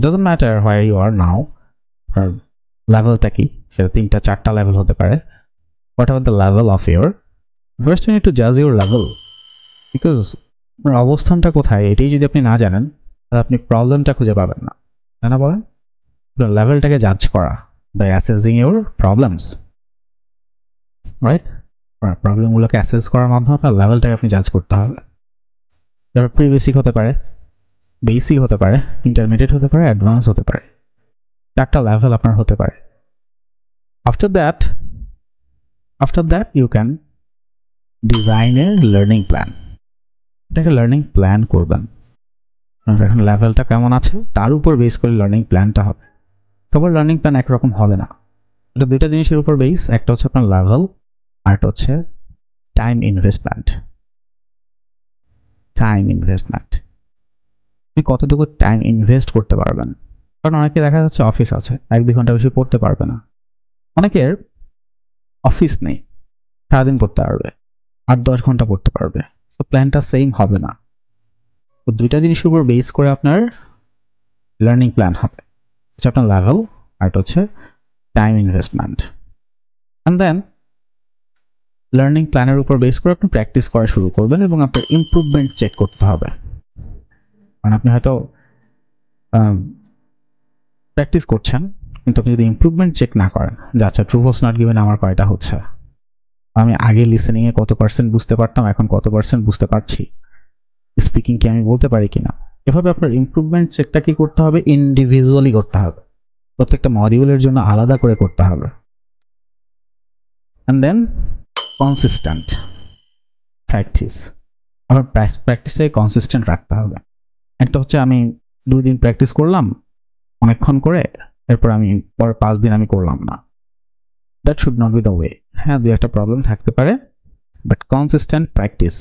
doesn't matter where you are now, or লেভেলটা কি, সেটা 3টা 4টা লেভেল হতে পারে, whatever the level of your, first you need to judge your level, because আপনার অবস্থানটা কোথায় এটাই যদি আপনি না জানেন তাহলে আপনি প্রবলেমটা খুঁজে পাবেন না, তাই না বলেন? আপনার লেভেলটাকে জাজ করা by assessing your problems, right? প্রবলেমগুলোকে অ্যাসেস করার মাধ্যমে আপনার লেভেলটাকে আপনি জাজ করতে হবে। এবার প্রি বেসিক হতে পারে, বেসিক হতে পারে, ইন্টারমিডিয়েট হতে পারে, অ্যাডভান্স হতে পারে, 4টা লেভেল আপনার হতে পারে। after that you can design a learning plan, এটাকে লার্নিং প্ল্যান করবেন। এখন লেভেলটা কেমন আছে তার উপর বেস করে লার্নিং প্ল্যানটা হবে। সবার লার্নিং প্ল্যান একরকম হবে না, এটা 2টা জিনিসের উপর বেস, একটা হচ্ছে আপনার লেভেল আর একটা হচ্ছে টাইম ইনভেস্টমেন্ট। আপনি কতটুকু টাইম ইনভেস্ট করতে পারবেন, কারণ অনেকে দেখা যাচ্ছে অফিস আছে 1-2 ঘন্টা বেশি পড়তে পারবে না, অনেকের অফিস নেই সারাদিন পড়তে পারবে, 8-10 ঘন্টা পড়তে পারবে, সো প্ল্যানটা সেম হবে না। তো 2টা জিনিসের উপর বেস করে আপনার লার্নিং প্ল্যান হবে, হচ্ছে আপনার লেভেল আর এটা হচ্ছে time investment. And then learning প্ল্যানের উপর বেস করে আপনি প্র্যাকটিস করা শুরু করবেন এবং আপনার ইমপ্রুভমেন্ট চেক করতে হবে। মানে আপনি হয়তো প্র্যাকটিস করছেন কিন্তু আপনি যদি ইমপ্রুভমেন্ট চেক না করেন যে আচ্ছা ট্রু ফলস নট গিভেন আমার কয়টা হচ্ছে, আমি আগে লিসেনিংয়ে কত পার্সেন্ট বুঝতে পারতাম এখন কত পার্সেন্ট বুঝতে পারছি, স্পিকিং কি আমি বলতে পারি কিনা, এভাবে আপনার ইমপ্রুভমেন্ট চেকটা কি করতে হবে, ইন্ডিভিজুয়ালি করতে হবে, প্রত্যেকটা মডিউলের জন্য আলাদা করে করতে হবে। অ্যান্ড দেন কনসিস্টেন্ট প্র্যাকটিস, আমার প্র্যাকটিসটাকে কনসিস্টেন্ট রাখতে হবে। একটা হচ্ছে আমি 2 দিন প্র্যাকটিস করলাম অনেকক্ষণ করে, এরপর আমি পরে 5 দিন আমি করলাম না, that should not be the way. হ্যাঁ 2-একটা প্রবলেম থাকতে পারে, বাট কনসিস্টেন্ট প্র্যাকটিস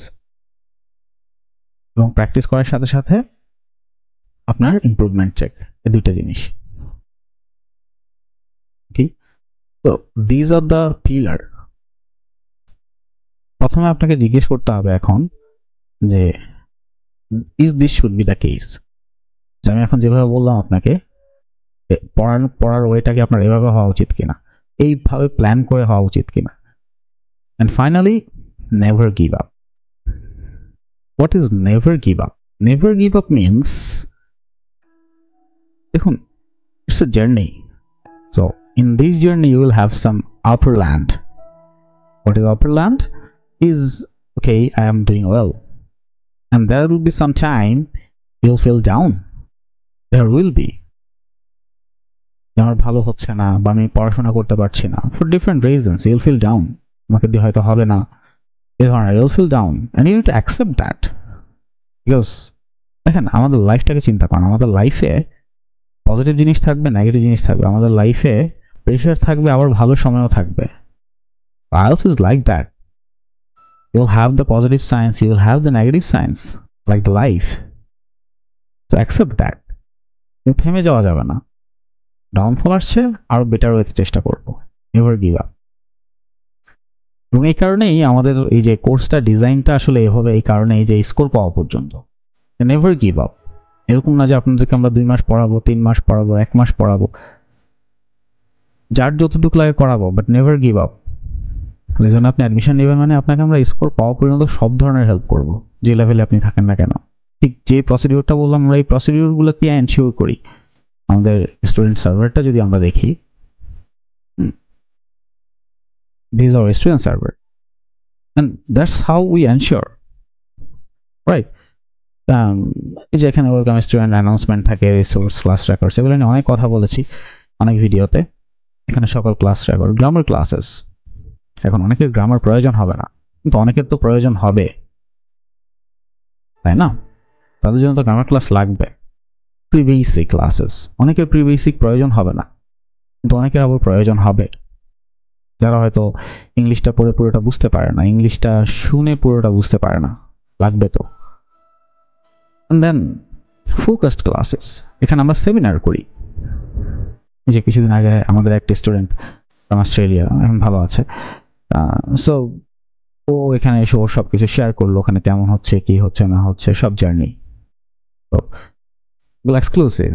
এবং প্র্যাকটিস করার সাথে সাথে আপনার ইমপ্রুভমেন্ট চেক, এই 2টা জিনিস। ওকে, তো দিজ আর দ্য পিলার। প্রথমে আপনাকে জিজ্ঞেস করতে হবে এখন যে is this should be the case, যে আমি এখন যেভাবে বললাম আপনাকে পড়ার ওয়েটাকে আপনার এভাবে হওয়া উচিত কিনা, এইভাবে প্ল্যান করে হওয়া উচিত কিনা। And finally never give up. What is never give up? Never give up means, দেখুন, it's a journey, so in this journey you will have some upper land. What is upper land? Is okay, I am doing well, and there will be some time you'll feel down. There will be, আমার ভালো হচ্ছে না বা আমি পড়াশোনা করতে পারছি না, for different reasons you'll feel down, আমাকে দিয়ে হয়তো হবে না, এই ধরনের you'll feel down and you need to accept that, because দেখেন আমাদের লাইফটাকে চিন্তা করেন, আমাদের লাইফে পজিটিভ জিনিস থাকবে, নেগেটিভ জিনিস থাকবে, আমাদের লাইফে প্রেশার থাকবে, আবার ভালো সময়ও থাকবে। IELTS is like that. You'll have the positive signs, you'll have the negative signs, like the life. So accept that. থেমে যাওয়া যাবে না, ডাউনফল আসছে আরো বেটার হতে চেষ্টা করব, নেভার গিভ আপ। এবং এই কারণেই আমাদের এই যে কোর্সটা ডিজাইনটা আসলে এভাবে, এই কারণে এই যে স্কোর পাওয়া পর্যন্ত নেভার গিভ আপ। এরকম না যে আপনাদেরকে আমরা 2 মাস পড়াবো, 3 মাস পড়াবো, 1 মাস পড়াবো, যার যতটুকু লাগে করাবো, বাট নেভার গিভ আপ। এই জন্য আপনি অ্যাডমিশন নেবেন মানে আপনাকে আমরা স্কোর পাওয়া পর্যন্ত সব ধরনের হেল্প করব, যে লেভেলে আপনি থাকেন না কেন। ঠিক যে প্রসিডিউরটা বললাম, আমরা এই প্রসিডিউরগুলোকে এনশিওর করি। আমাদের স্টুডেন্ট সার্ভারটা যদি আমরা দেখি, this is our student server and that's how we ensure, right? এই যে এখানে ওয়েলকাম স্টুডেন্ট অ্যানাউন্সমেন্ট থাকে, রিসোর্স, ক্লাস রেকর্ডস, এগুলো নিয়ে অনেক কথা বলেছি অনেক ভিডিওতে। এখানে সকল ক্লাস রেকর্ড, গ্রামার ক্লাসেস। এখন অনেকের গ্রামার প্রয়োজন হবে না, কিন্তু অনেকের তো প্রয়োজন হবে, তাই না? তাদের জন্য তো গ্রামার ক্লাস লাগবে। প্রি বেসিক ক্লাসেস, অনেকের প্রি বেসিক প্রয়োজন হবে না, কিন্তু অনেকের আবার প্রয়োজন হবে, যারা হয়তো ইংলিশটা পড়ে পুরোটা বুঝতে পারে না, ইংলিশটা শুনে পুরোটা বুঝতে পারে না, লাগবে তো। And then focused classes, এখানে আমরা সেমিনার করি। যে কিছুদিন আগে আমাদের একটা স্টুডেন্ট ফ্রম অস্ট্রেলিয়া, এখন ভালো আছে, সো ও এখানে এসে ওর সব কিছু শেয়ার করলো, ওখানে কেমন হচ্ছে, কি হচ্ছে না হচ্ছে, সব জার্নি। তো এগুলো এক্সক্লুসিভ,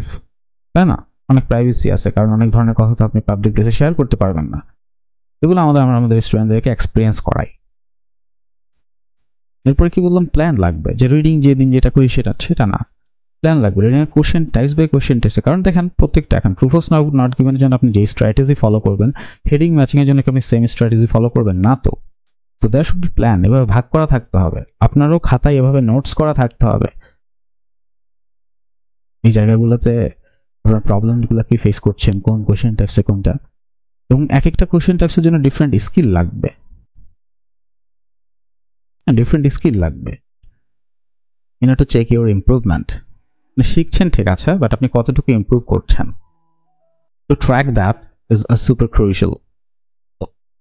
তাই না? অনেক প্রাইভেসি আছে, কারণ অনেক ধরনের কথা তো আপনি পাবলিক প্লেসে শেয়ার করতে পারবেন না। এগুলো আমরা আমাদের স্টুডেন্টদেরকে এক্সপিরিয়েন্স করাই। এরপর কি বললাম, প্ল্যান লাগবে, যে রিডিং যেদিন যেটা করি সেটা না, প্ল্যান লাগবে। রিডিং এর question types by question types, কারণ দেখেন প্রত্যেকটা এখন ট্রু ফলস নট গিভেনের জন্য আপনি যে স্ট্র্যাটেজি ফলো করবেন, হেডিং ম্যাচিং এর জন্য কি আপনি সেম স্ট্র্যাটেজি ফলো করবেন না। তো দ্যাট শুড বি প্ল্যান। এভাবে ভাগ করা থাকতে হবে, আপনারও খাতায় এভাবে নোটস করা থাকতে হবে এই জায়গাগুলোতে আপনার প্রবলেমগুলো কি ফেস করছেন, কোন কোশ্চেন টাইপসে কোনটা, এবং এক একটা কোশ্চেন টাইপসের জন্য ডিফারেন্ট স্কিল লাগবে, ডিফারেন্ট স্কিল লাগবে in order to check your improvement. শিখছেন ঠিক আছে, বাট আপনি কতটুকু ইমপ্রুভ করছেন, to track that is a super crucial.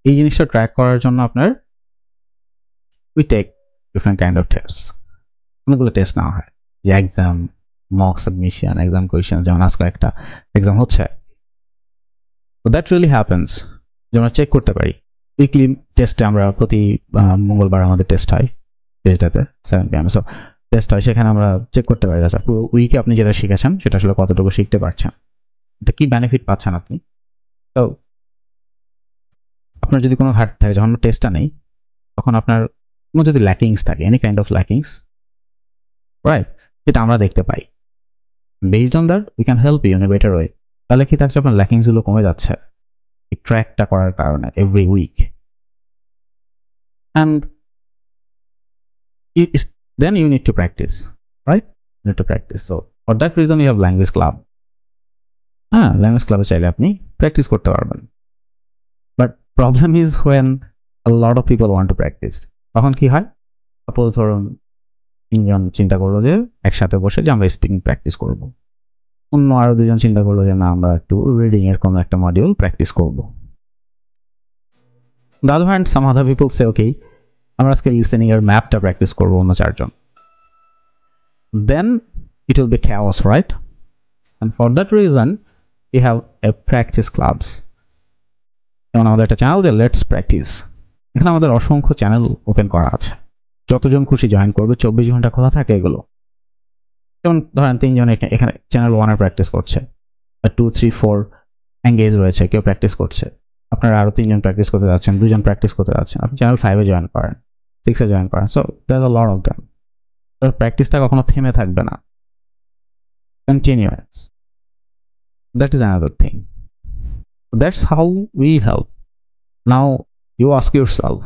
এই জিনিসটা ট্র্যাক করার জন্য আপনার we take different kind of test. অনেকগুলো টেস্ট নেওয়া হয়, যে exam, mock submission, exam question, যেমন আজকে একটা এক্সাম হচ্ছে। তো দ্যাট রিয়েলি হ্যাপেন্স, যে আমরা চেক করতে পারি। উইকলি টেস্টে আমরা প্রতি মঙ্গলবার আমাদের টেস্ট হয় টেস্টটাতে 7 PM, সো টেস্ট হয়, সেখানে আমরা চেক করতে পারি আচ্ছা পুরো উইকে আপনি যেটা শিখেছেন সেটা আসলে কতটুকু শিখতে পারছেন, এটা কি বেনিফিট পাচ্ছেন আপনি। তো আপনার যদি কোনো ঘাটতি থাকে, যখন টেস্টটা নেই তখন আপনার কোনো যদি ল্যাকিংস থাকে, any kind of lackings, right, সেটা আমরা দেখতে পাই। Based on that we can help you in a better way. তাহলে কি থাকছে, আপনার ল্যাকিংসগুলো কমে যাচ্ছে এই ট্র্যাকটা করার কারণে every week. And then you need to practice, right? You need to practice. So for that reason you have language club. Language club চাইলে আপনি প্র্যাকটিস করতে পারবেন। But problem is when a lot of people want to practice, তখন কি হয়, suppose ধরুন 3 জন চিন্তা করলো যে একসাথে বসে যে আমরা স্পিকিং প্র্যাকটিস করব, অন্য আরো 2 জন চিন্তা করলো যে না আমরা একটু রিডিং এর কোনো একটা মডিউল প্র্যাকটিস করব। On the other hand, some other people say okay, আমরা আজকে লিসেনিং এর ম্যাপটা প্র্যাকটিস করব অন্য 4 জন। Then it will be chaos, right? And for that reason we have a practice clubs. যেমন আমাদের একটা চ্যানেল যে লেটস প্র্যাকটিস, এখানে আমাদের অসংখ্য চ্যানেল ওপেন করা আছে, যতজন খুশি জয়েন করবে, 24 ঘন্টা খোলা থাকে এগুলো। যেমন ধরেন 3 জন এখানে চ্যানেল 1 এর প্র্যাকটিস করছে, 2, 3, 4 এঙ্গেজ রয়েছে, কেউ প্র্যাকটিস করছে, আপনারা আরো 3 জন প্র্যাকটিস করতে যাচ্ছেন, 2 জন প্র্যাকটিস করতে যাচ্ছেন, আপনি চ্যানেল 5 এ জয়েন করেন, 6 এ জয়েন করেন। So there is a lot of them. প্র্যাকটিসটা কখনো থেমে থাকবে না, continuous. That is another thing. That's how we help. Now you ask yourself,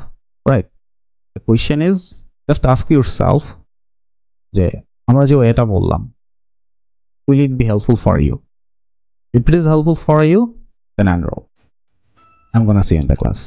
right? The question is, just ask yourself যে আমরা যে এটা বললাম, will it be helpful for you? If it is helpful for you, then enroll. I'm gonna see you in the class.